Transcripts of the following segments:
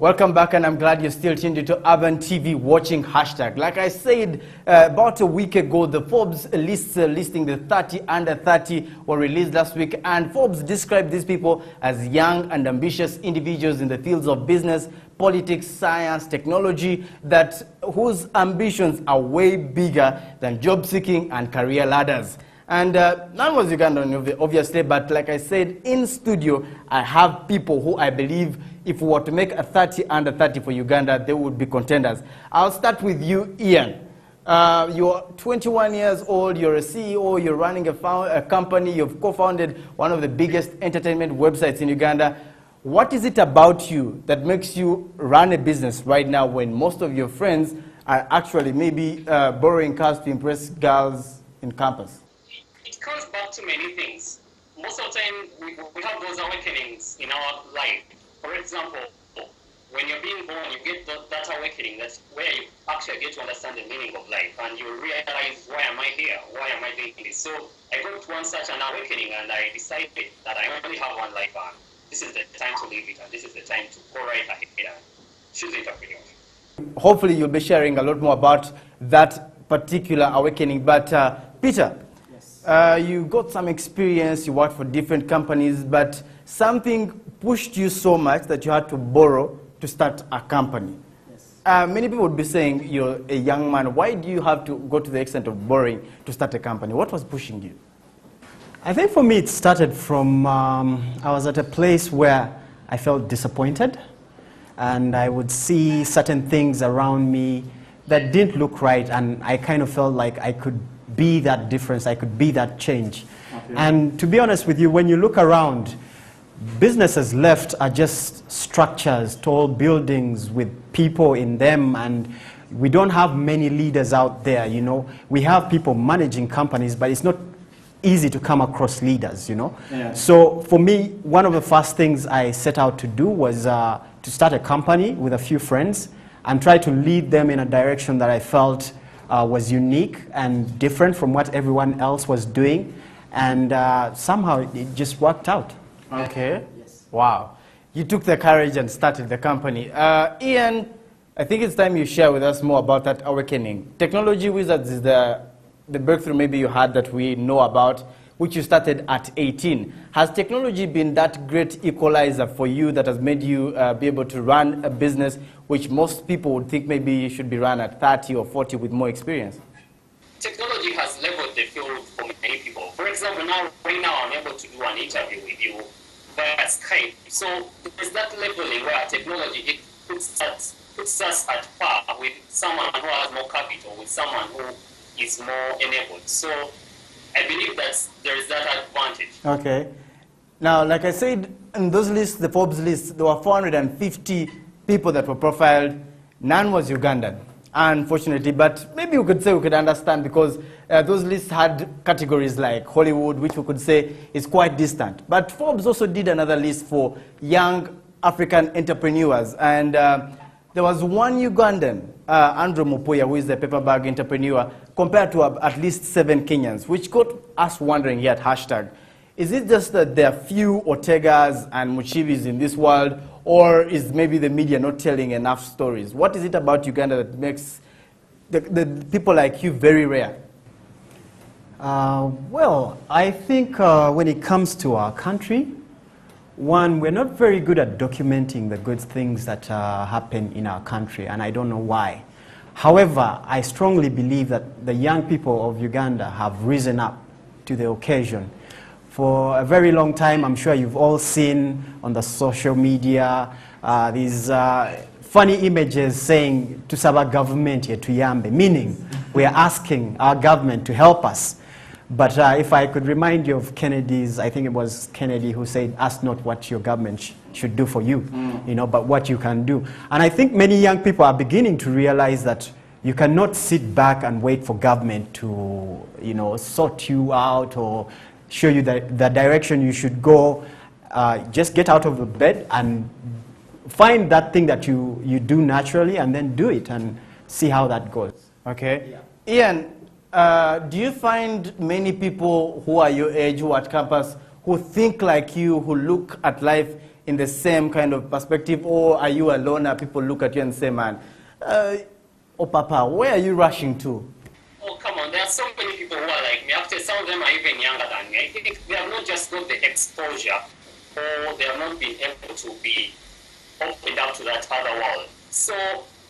Welcome back, and I'm glad you're still tuned into Urban TV watching Hashtag. Like I said, about a week ago, the Forbes lists listing the 30 under 30 were released last week, and Forbes described these people as young and ambitious individuals in the fields of business, politics, science, technology, whose ambitions are way bigger than job seeking and career ladders. And none was Ugandan, obviously, but like I said, in studio, I have people who I believe if we were to make a 30 under 30 for Uganda, they would be contenders. I'll start with you, Ian. You're 21 years old, you're a CEO, you're running a company, you've co-founded one of the biggest entertainment websites in Uganda. What is it about you that makes you run a business right now when most of your friends are actually maybe borrowing cars to impress girls in campus? It comes back to many things. Most of the time, we have those awakenings in our life. For example, when you're being born, you get that awakening. That's where you actually get to understand the meaning of life, and you realize, why am I here? Why am I doing this? So I got one such an awakening, and I decided that I only have one life, and this is the time to live it, and this is the time to go right ahead and choose entrepreneurship. Hopefully, you'll be sharing a lot more about that particular awakening. But Peter, you got some experience, you worked for different companies, but something pushed you so much that you had to borrow to start a company. Yes. Many people would be saying, you're a young man, why do you have to go to the extent of borrowing to start a company? What was pushing you? I think for me it started from, I was at a place where I felt disappointed, and I would see certain things around me that didn't look right, and I kind of felt like I could be that difference, I could be that change. Okay. And to be honest with you, when you look around, businesses left are just structures, tall buildings with people in them, and we don't have many leaders out there, you know. We have people managing companies, but it's not easy to come across leaders, you know. Yeah. So for me, one of the first things I set out to do was to start a company with a few friends and try to lead them in a direction that I felt was unique and different from what everyone else was doing, and somehow it just worked out. Okay. Yes. Wow. You took the courage and started the company. Ian, I think it's time you share with us more about that awakening. Technology Wizards is the breakthrough maybe you had that we know about, which you started at 18. Has technology been that great equalizer for you that has made you be able to run a business which most people would think maybe you should be run at 30 or 40 with more experience? Technology has leveled the field for many people. For example, right now I'm able to do an interview with you via Skype. So there's that leveling where technology it puts us at par with someone who has more capital, with someone who is more enabled. So I believe that there is that advantage. Okay. Now, like I said, in those lists, the Forbes list, there were 450 people that were profiled. None was Ugandan, unfortunately, but maybe we could say we could understand because those lists had categories like Hollywood, which we could say is quite distant. But Forbes also did another list for young African entrepreneurs, and there was one Ugandan, Andrew Mupoya, who is a paper bag entrepreneur, compared to at least 7 Kenyans, which got us wondering here at Hashtag, is it just that there are few Ortegas and Muchivis in this world, or is maybe the media not telling enough stories? What is it about Uganda that makes the people like you very rare? Well, I think when it comes to our country, one, we're not very good at documenting the good things that happen in our country, and I don't know why. However, I strongly believe that the young people of Uganda have risen up to the occasion. For a very long time, I'm sure you've all seen on the social media these funny images saying, "Tusaba government here tuyambe," meaning we are asking our government to help us. But if I could remind you of Kennedy's, I think it was Kennedy who said, "Ask not what your government should do for you, you know, but what you can do." And I think many young people are beginning to realize that you cannot sit back and wait for government to, you know, sort you out or show you the direction you should go. Just get out of the bed and find that thing that you do naturally and then do it and see how that goes. Okay. Yeah. Ian, do you find many people who are your age, who are at campus, who think like you, who look at life in the same kind of perspective, or are you a loner? People look at you and say, man, oh papa, where are you rushing to? Oh, come on, there are so many people who are like me. Actually, some of them are even younger than me. I think they have not just got the exposure, or they have not been able to be opened up to that other world. So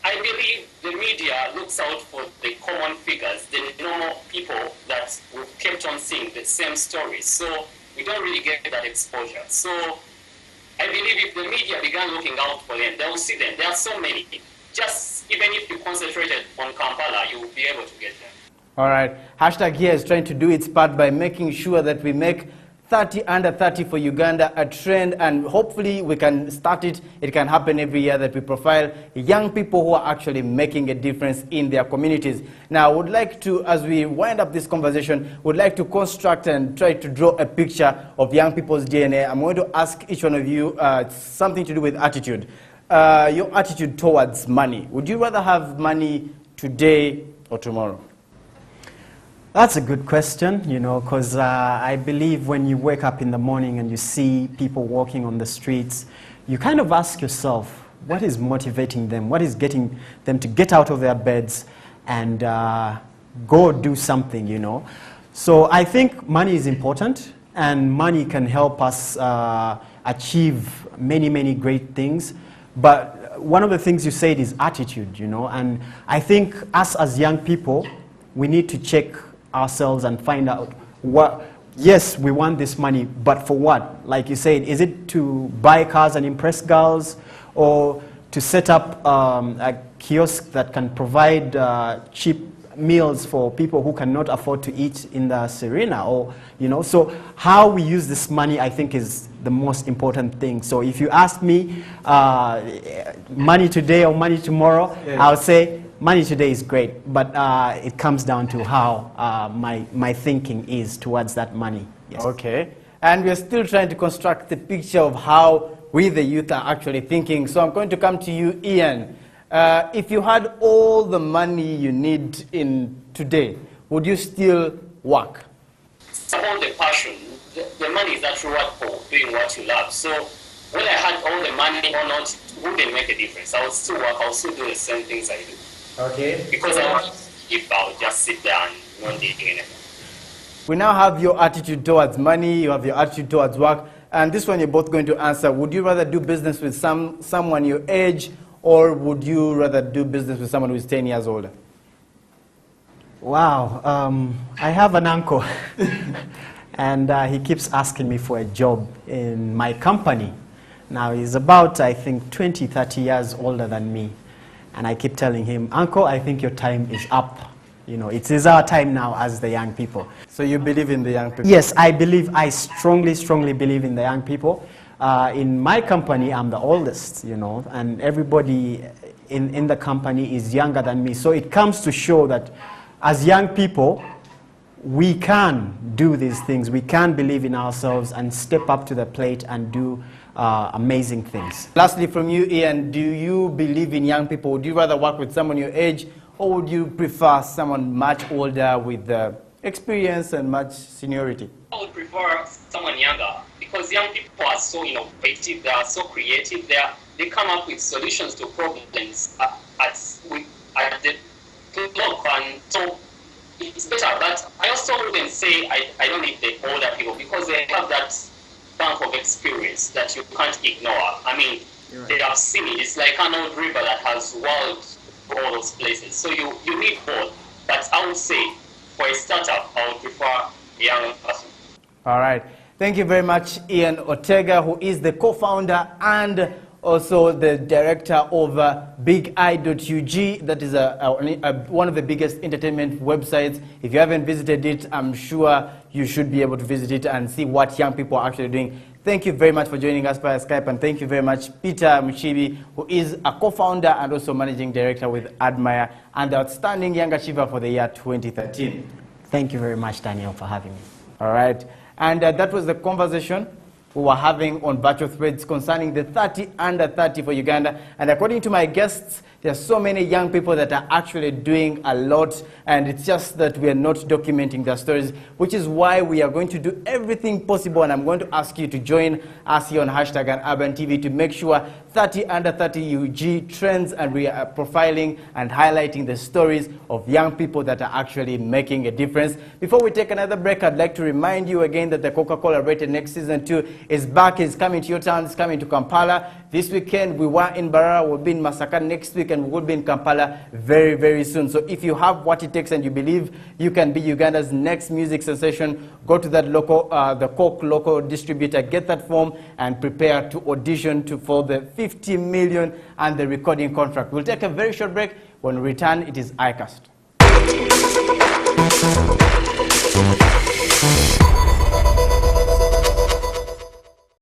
I believe the media looks out for the common figures, the normal people that we've kept on seeing the same stories. So we don't really get that exposure. So I believe if the media began looking out for them, they will see them. There are so many. Just even if you concentrated on Kampala, you will be able to get them. All right. Hashtag here is trying to do its part by making sure that we make 30 under 30 for Uganda a trend, and hopefully we can start it. It can happen every year that we profile young people who are actually making a difference in their communities. Now, I would like to, as we wind up this conversation, would like to construct and try to draw a picture of young people's DNA. I'm going to ask each one of you something to do with attitude. Your attitude towards money. Would you rather have money today or tomorrow? That's a good question, you know, because I believe when you wake up in the morning and you see people walking on the streets, you kind of ask yourself, what is motivating them? What is getting them to get out of their beds and go do something, you know? So I think money is important, and money can help us achieve many, many great things. But one of the things you said is attitude, you know, and I think us as young people, we need to check ourselves and find out what, yes, we want this money, but for what? Like you said, is it to buy cars and impress girls, or to set up a kiosk that can provide cheap meals for people who cannot afford to eat in the Serena, or, you know, so how we use this money, I think, is the most important thing. So if you ask me money today or money tomorrow, yeah, I'll say money today is great, but it comes down to how my thinking is towards that money. Yes. Okay. And we're still trying to construct the picture of how we, the youth, are actually thinking. So I'm going to come to you, Ian. If you had all the money you need in today, would you still work? It's about the passion. The money is that reward for doing what you love. So whether I had all the money or not, it wouldn't make a difference. I would still work. I would still do the same things I do. Okay. Because if I would just sit there and not do anything. We now have your attitude towards money, you have your attitude towards work, and this one you're both going to answer. Would you rather do business with someone your age, or would you rather do business with someone who is 10 years older? Wow, I have an uncle, and he keeps asking me for a job in my company. Now, he's about, I think, 20, 30 years older than me. And I keep telling him, Uncle, I think your time is up. You know, it is our time now as the young people. So you believe in the young people? Yes, I strongly, strongly believe in the young people. In my company, I'm the oldest, you know, and everybody in the company is younger than me. So it comes to show that as young people, we can do these things. We can believe in ourselves and step up to the plate and do amazing things. Lastly, from you, Ian, do you believe in young people? Would you rather work with someone your age, or would you prefer someone much older with experience and much seniority? I would prefer someone younger, because young people are so innovative, they are so creative, they come up with solutions to problems at the clock, and so it's better. But I also wouldn't say I don't need the older people, because they have that bank of experience that you can't ignore. I mean, right, they have seen it. It's like an old river that has walled all those places. So you need both. But I would say, for a startup, I would prefer a young person. All right. Thank you very much, Ian Ortega, who is the co-founder and also the director of BigEye.ug. That is one of the biggest entertainment websites. If you haven't visited it, I'm sure you should be able to visit it and see what young people are actually doing. Thank you very much for joining us via Skype, and thank you very much, Peter Mchibi, who is a co-founder and also managing director with Admire and the Outstanding Young Achiever for the year 2013. Thank you very much, Daniel, for having me. All right. And that was the conversation we were having on Virtual Threads concerning the 30 under 30 for Uganda. And according to my guests, There are so many young people that are actually doing a lot, and it's just that we are not documenting their stories, which is why we are going to do everything possible, and I'm going to ask you to join us here on Hashtag and Urban TV to make sure 30 under 30 UG trends, and we are profiling and highlighting the stories of young people that are actually making a difference. Before we take another break, I'd like to remind you again that the Coca-Cola Rated Next Season 2 is back. It's coming to your town. It's coming to Kampala. This weekend, we were in Barara, we'll be in Masaka next week, and we will be in Kampala very, very soon. So if you have what it takes and you believe you can be Uganda's next music sensation, go to that local, the Coke local distributor, get that form, and prepare to audition for the 50 million and the recording contract. We'll take a very short break. When we return, it is iCast.